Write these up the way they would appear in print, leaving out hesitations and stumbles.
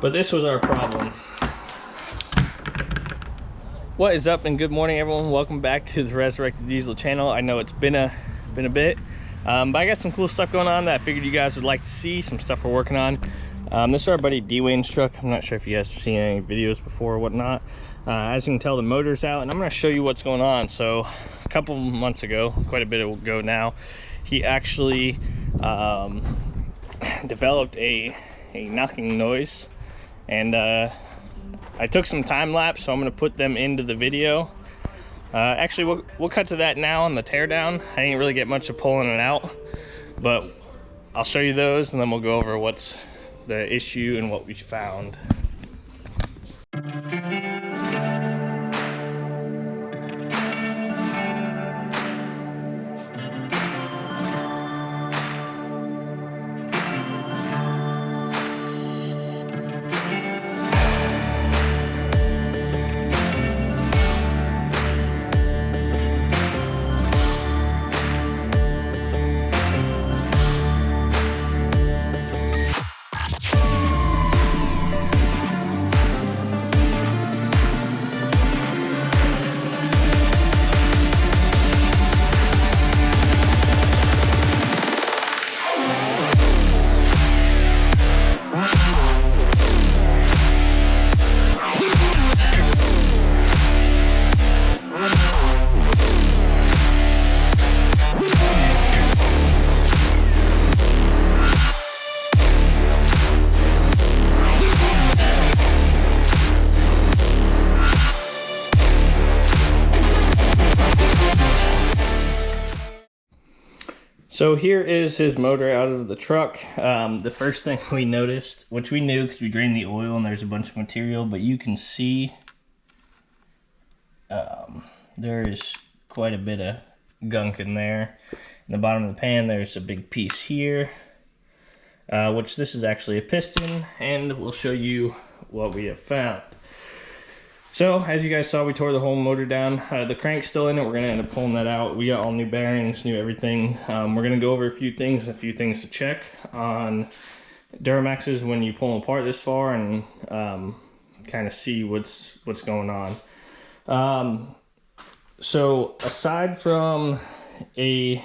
But this was our problem. What is up, and good morning everyone. Welcome back to the Resurrected Diesel channel. I know it's been a bit, but I got some cool stuff going on that I figured you guys would like to see. Some stuff we're working on. This is our buddy D-Wayne's truck. I'm not sure if you guys have seen any videos before or whatnot. As you can tell, the motor's out, and I'm going to show you what's going on. So a couple months ago, quite a bit ago now, he actually developed a knocking noise, and I took some time lapse, so I'm going to put them into the video. Actually, we'll cut to that now on the teardown. I didn't really get much of pulling it out, but I'll show you those, and then we'll go over what's the issue and what we found. So here is his motor out of the truck. The first thing we noticed, which we knew because we drained the oil and there's a bunch of material, but you can see there is quite a bit of gunk in there. In the bottom of the pan, there's a big piece here, which this is actually a piston, and we'll show you what we have found. So, as you guys saw, we tore the whole motor down. The crank's still in it. We're going to end up pulling that out. We got all new bearings, new everything. We're going to go over a few things to check on Duramaxes when you pull them apart this far, and kind of see what's going on. So, aside from the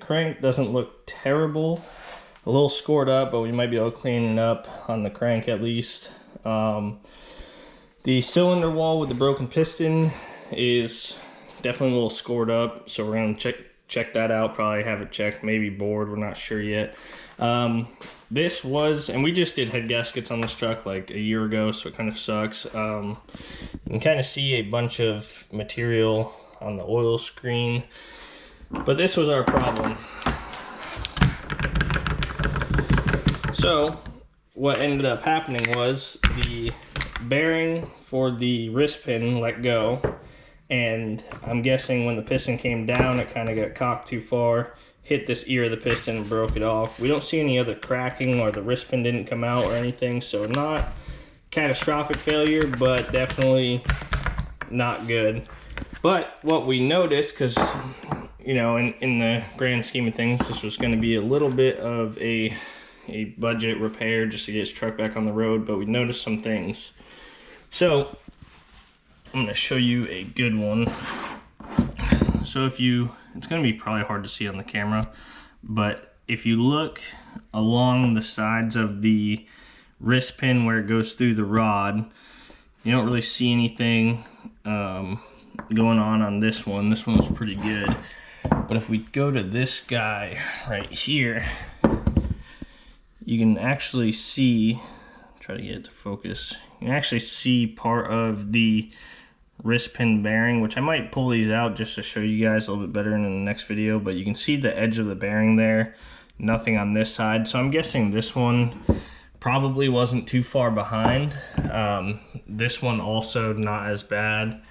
crank doesn't look terrible, a little scored up, but we might be able to clean it up on the crank at least. The cylinder wall with the broken piston is definitely a little scored up, so we're going to check that out, probably have it checked, maybe bored, we're not sure yet. This was, and we just did head gaskets on this truck like a year ago, so it kind of sucks. You can kind of see a bunch of material on the oil screen, but this was our problem. So what ended up happening was the bearing for the wrist pin let go, and I'm guessing when the piston came down it kind of got cocked too far, hit this ear of the piston and broke it off. We don't see any other cracking, or the wrist pin didn't come out or anything, so not catastrophic failure, but definitely not good. But what we noticed, because you know, in the grand scheme of things, this was going to be a little bit of a budget repair just to get his truck back on the road, but we noticed some things. So I'm going to show you a good one. So it's going to be probably hard to see on the camera, but if you look along the sides of the wrist pin where it goes through the rod, you don't really see anything going on this one. This one was pretty good. But if we go to this guy right here, you can actually see, try to get it to focus, you can actually see part of the wrist pin bearing, which I might pull these out just to show you guys a little bit better in the next video, but you can see the edge of the bearing there, nothing on this side. So I'm guessing this one probably wasn't too far behind. This one also not as bad.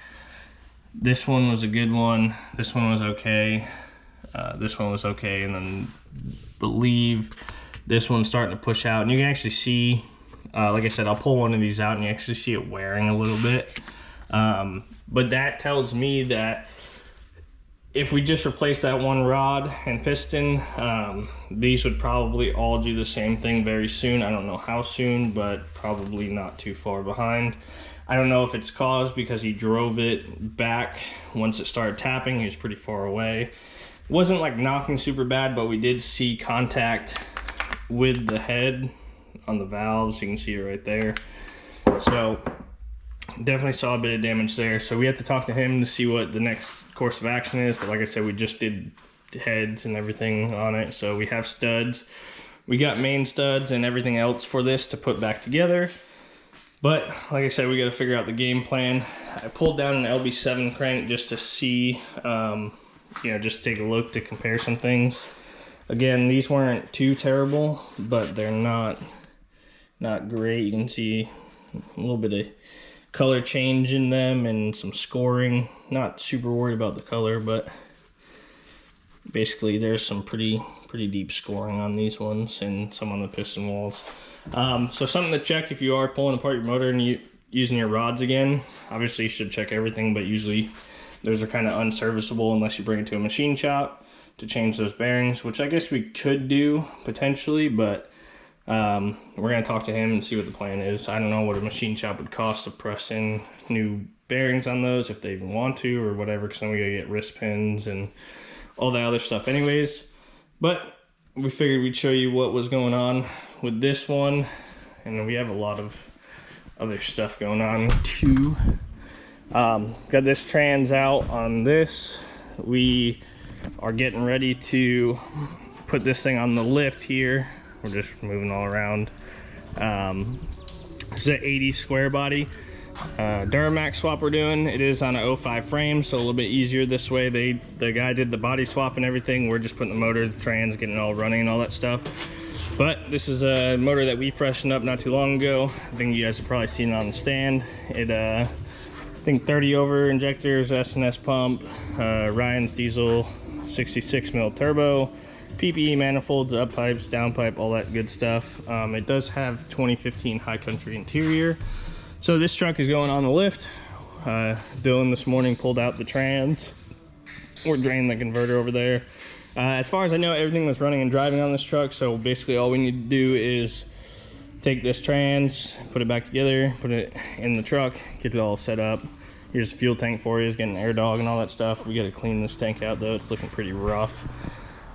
This one was a good one. This one was okay. This one was okay, and then believe this one's starting to push out, and you can actually see, like I said, I'll pull one of these out and you actually see it wearing a little bit. But that tells me that if we just replace that one rod and piston, these would probably all do the same thing very soon. I don't know how soon, but probably not too far behind. I don't know if it's caused because he drove it back once it started tapping. He was pretty far away. It wasn't like knocking super bad, but we did see contact with the head on the valves. You can see it right there. So definitely saw a bit of damage there. So we have to talk to him to see what the next course of action is. But like I said, we just did heads and everything on it. So we have studs. We got main studs and everything else for this to put back together. But like I said, we got to figure out the game plan. I pulled down an LB7 crank just to see, just take a look to compare some things. Again, these weren't too terrible, but they're not great. You can see a little bit of color change in them and some scoring. Not super worried about the color, but basically there's some pretty deep scoring on these ones and some on the piston walls. So something to check if you are pulling apart your motor and using your rods again. Obviously you should check everything, but usually those are kind of unserviceable unless you bring it to a machine shop to change those bearings, which I guess we could do potentially, but we're going to talk to him and see what the plan is. I don't know what a machine shop would cost to press in new bearings on those, if they even want to or whatever, because then we got to get wrist pins and all that other stuff anyways. But we figured we'd show you what was going on with this one, and we have a lot of other stuff going on too. Got this trans out on this. We are getting ready to put this thing on the lift here. We're just moving all around. It's an 80 square body Duramax swap we're doing. It is on an 05 frame, so a little bit easier this way. The guy did the body swap and everything. We're just putting the motor, the trans, getting it all running and all that stuff. But this is a motor that we freshened up not too long ago. I think you guys have probably seen it on the stand. It I think 30 over injectors, S&S pump, Ryan's diesel, 66 mil turbo, PPE manifolds, up pipes, down pipe, all that good stuff. It does have 2015 high country interior. So this truck is going on the lift. Dylan this morning pulled out the trans. We're draining the converter over there. As far as I know, everything was running and driving on this truck. So basically all we need to do is take this trans, put it back together, put it in the truck, get it all set up. Here's the fuel tank for you. It's getting air dog and all that stuff. We got to clean this tank out though. It's looking pretty rough.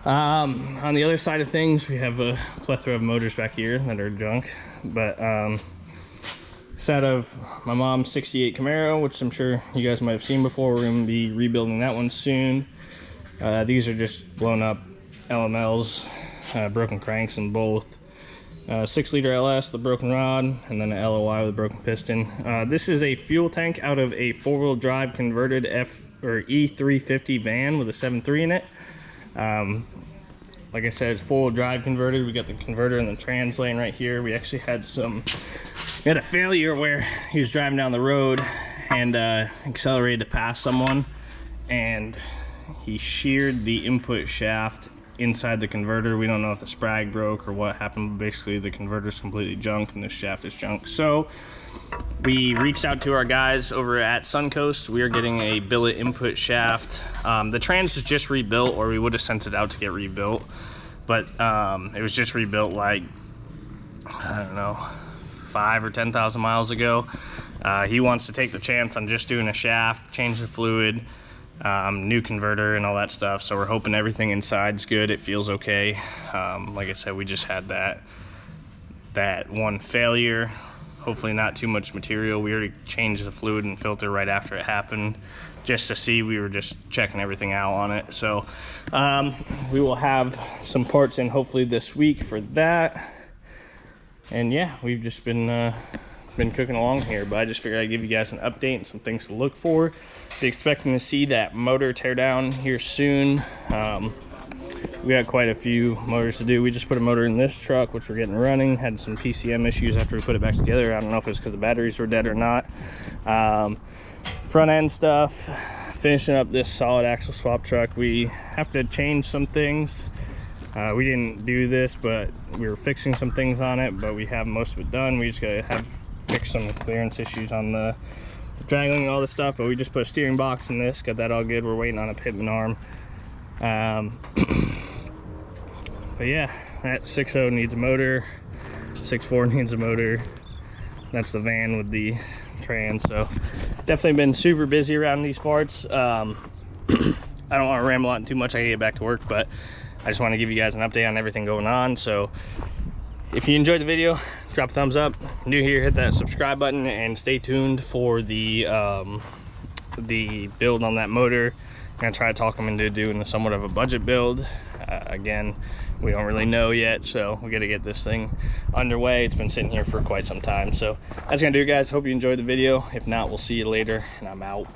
On the other side of things, we have a plethora of motors back here that are junk. But it's out of my mom's 68 Camaro, which I'm sure you guys might have seen before. We're going to be rebuilding that one soon. These are just blown up LMLs, broken cranks in both. 6-liter LS with a broken rod, and then an LLY with a broken piston. This is a fuel tank out of a 4-wheel drive converted E350 van with a 7.3 in it. Like I said, it's 4-wheel drive converted. We got the converter and the trans lane right here. We actually had a failure where he was driving down the road and accelerated to pass someone, and he sheared the input shaft inside the converter. We don't know if the sprag broke or what happened, but basically the converter's completely junk and the shaft is junk. So we reached out to our guys over at Suncoast. We are getting a billet input shaft. The trans was just rebuilt, or we would have sent it out to get rebuilt, but it was just rebuilt like, I don't know, 5 or 10,000 miles ago. He wants to take the chance on just doing a shaft, change the fluid, new converter and all that stuff. So we're hoping everything inside's good. It feels okay. Like I said, we just had that one failure. Hopefully not too much material. We already changed the fluid and filter right after it happened, just to see. We were just checking everything out on it. So we will have some parts in hopefully this week for that. And yeah, we've just been cooking along here, but I just figured I'd give you guys an update and some things to look for. Be expecting to see that motor tear down here soon. We got quite a few motors to do. We just put a motor in this truck, which we're getting running. Had some PCM issues after we put it back together. I don't know if it's because the batteries were dead or not. Front end stuff, finishing up this solid axle swap truck. We have to change some things. We didn't do this, but we were fixing some things on it, but we have most of it done. We just gotta fix some clearance issues on the dragling all this stuff, but we just put a steering box in this, got that all good. We're waiting on a pitman arm. But yeah, that 6.0 needs a motor, 6.4 needs a motor. That's the van with the trans. So definitely been super busy around these parts. I don't want to ramble on too much, I gotta get back to work, but I just want to give you guys an update on everything going on. So if you enjoyed the video, drop a thumbs up. New here, hit that subscribe button, and stay tuned for the build on that motor. I'm gonna try to talk them into doing somewhat of a budget build. Again, we don't really know yet, so we got to get this thing underway. It's been sitting here for quite some time. So that's gonna do it, guys. Hope you enjoyed the video. If not, we'll see you later, and I'm out.